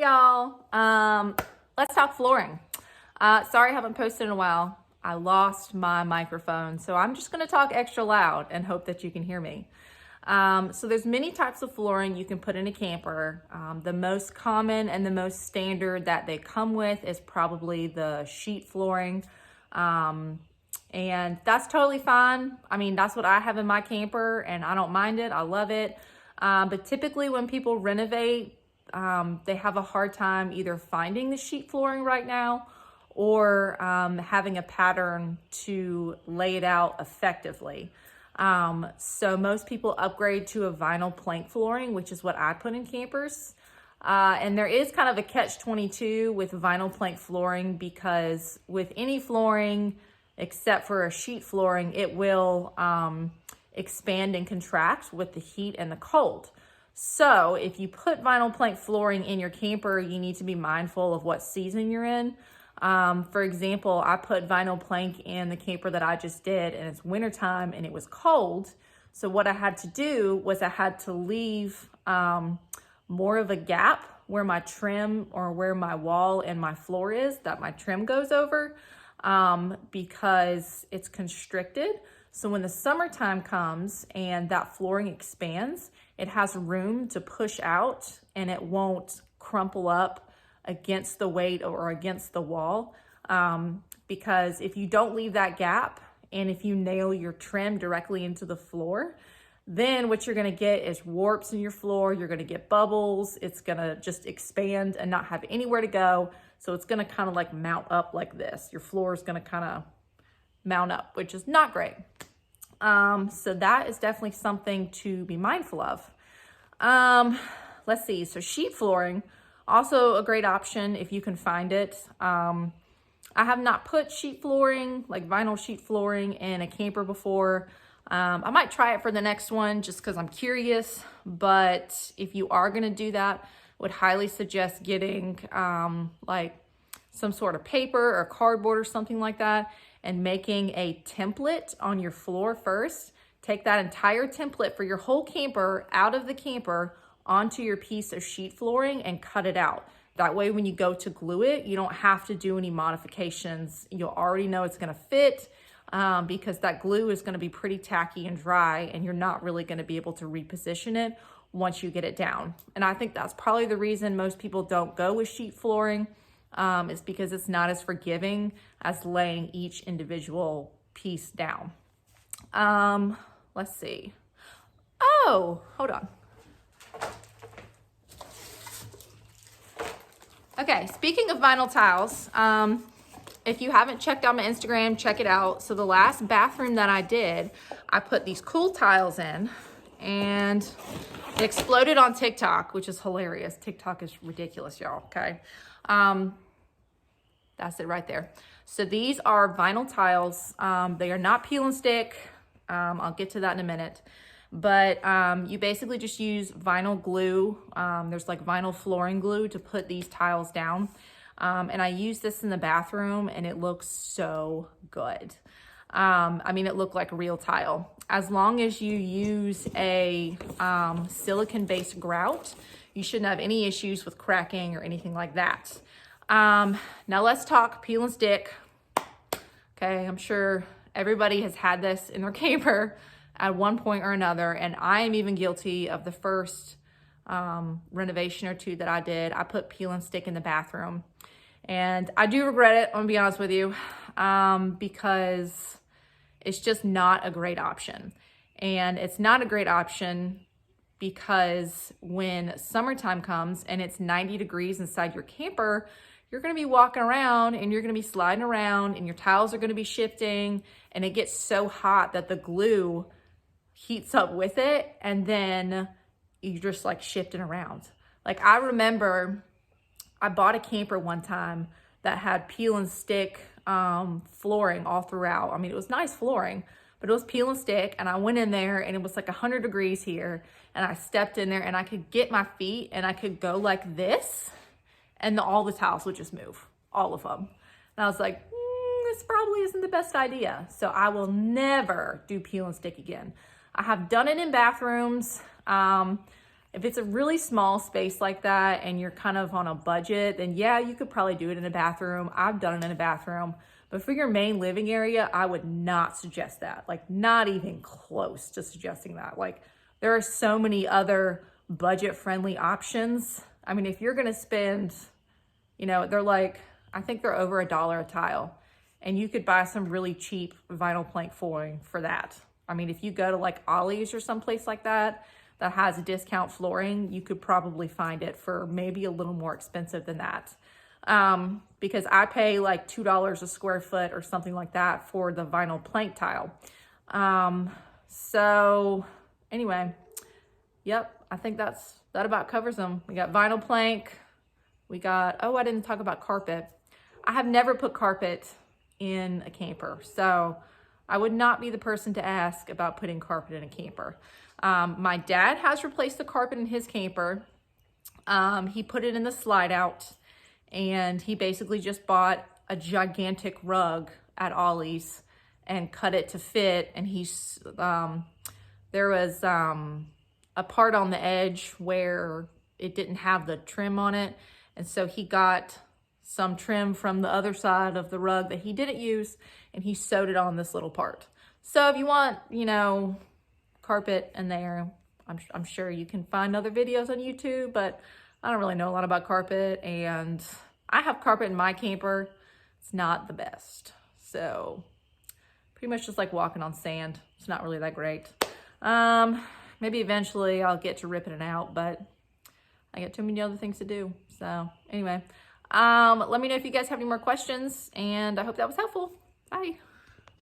y'all. Let's talk flooring. Sorry I haven't posted in a while. I lost my microphone, so I'm just gonna talk extra loud and hope that you can hear me. So there's many types of flooring you can put in a camper. The most common and the most standard that they come with is probably the sheet flooring. And that's totally fine. I mean, that's what I have in my camper and I don't mind it. I love it. But typically when people renovate, they have a hard time either finding the sheet flooring right now or having a pattern to lay it out effectively. So most people upgrade to a vinyl plank flooring, which is what I put in campers. And there is kind of a catch-22 with vinyl plank flooring, because with any flooring, except for a sheet flooring, it will expand and contract with the heat and the cold. So if you put vinyl plank flooring in your camper, you need to be mindful of what season you're in. For example, I put vinyl plank in the camper that I just did, and it's wintertime and it was cold. So what I had to do was I had to leave more of a gap where my trim or where my wall and my floor is that my trim goes over, because it's constricted. So when the summertime comes and that flooring expands, it has room to push out and it won't crumple up against the weight or against the wall. Because if you don't leave that gap and if you nail your trim directly into the floor, then what you're gonna get is warps in your floor. You're gonna get bubbles. It's gonna just expand and not have anywhere to go. So it's gonna kind of like mount up like this. Your floor is gonna kind of mount up, which is not great. So that is definitely something to be mindful of. Let's see, so sheet flooring, also a great option if you can find it. I have not put sheet flooring, like vinyl sheet flooring, in a camper before. I might try it for the next one just because I'm curious, but if you are gonna do that, would highly suggest getting like some sort of paper or cardboard or something like that and making a template on your floor first. Take that entire template for your whole camper out of the camper onto your piece of sheet flooring and cut it out. That way when you go to glue it, you don't have to do any modifications. You'll already know it's gonna fit because that glue is gonna be pretty tacky and dry, and you're not really gonna be able to reposition it once you get it down. And I think that's probably the reason most people don't go with sheet flooring, is because it's not as forgiving as laying each individual piece down. Let's see. Oh, hold on. Okay, speaking of vinyl tiles, if you haven't checked out my Instagram, check it out. So the last bathroom that I did, I put these cool tiles in, and it exploded on TikTok, which is hilarious. TikTok is ridiculous, y'all, okay? That's it right there. So these are vinyl tiles. They are not peel and stick. I'll get to that in a minute. But you basically just use vinyl glue. There's like vinyl flooring glue to put these tiles down. And I use this in the bathroom and it looks so good. I mean, it looked like a real tile. As long as you use a silicone-based grout, you shouldn't have any issues with cracking or anything like that. Now let's talk peel and stick. Okay, I'm sure everybody has had this in their camper at one point or another, and I am even guilty of the first renovation or two that I did. I put peel and stick in the bathroom, and I do regret it, I'm gonna be honest with you, because it's just not a great option. And it's not a great option because when summertime comes and it's 90 degrees inside your camper, you're gonna be walking around and you're gonna be sliding around and your tiles are gonna be shifting, and it gets so hot that the glue heats up with it, and then you're just like shifting around. Like I remember I bought a camper one time that had peel and stick flooring all throughout. I mean, it was nice flooring, but it was peel and stick, and I went in there and it was like 100 degrees here, and I stepped in there and I could get my feet and I could go like this, and all the tiles would just move, all of them. And I was like, this probably isn't the best idea. So I will never do peel and stick again. I have done it in bathrooms. If it's a really small space like that and you're kind of on a budget, then yeah, you could probably do it in a bathroom. I've done it in a bathroom. But for your main living area, I would not suggest that. Like, not even close to suggesting that. Like, there are so many other budget-friendly options. I mean, if you're gonna spend, you know, they're like, I think they're over $1 a tile. And you could buy some really cheap vinyl plank flooring for that. I mean, if you go to like Ollie's or someplace like that, that has a discount flooring, you could probably find it for maybe a little more expensive than that. Because I pay like $2 a square foot or something like that for the vinyl plank tile. So anyway, yep, I think that about covers them. We got vinyl plank. We got, oh, I didn't talk about carpet. I have never put carpet in a camper, so I would not be the person to ask about putting carpet in a camper. My dad has replaced the carpet in his camper. He put it in the slide out, and he basically just bought a gigantic rug at Ollie's and cut it to fit. And he's, there was a part on the edge where it didn't have the trim on it. And so he got some trim from the other side of the rug that he didn't use, and he sewed it on this little part. So if you want, you know, carpet in there, I'm sure you can find other videos on YouTube, but I don't really know a lot about carpet, and I have carpet in my camper. It's not the best. So pretty much just like walking on sand. It's not really that great. Maybe eventually I'll get to ripping it out, but I got too many other things to do. So anyway, let me know if you guys have any more questions, and I hope that was helpful. Bye.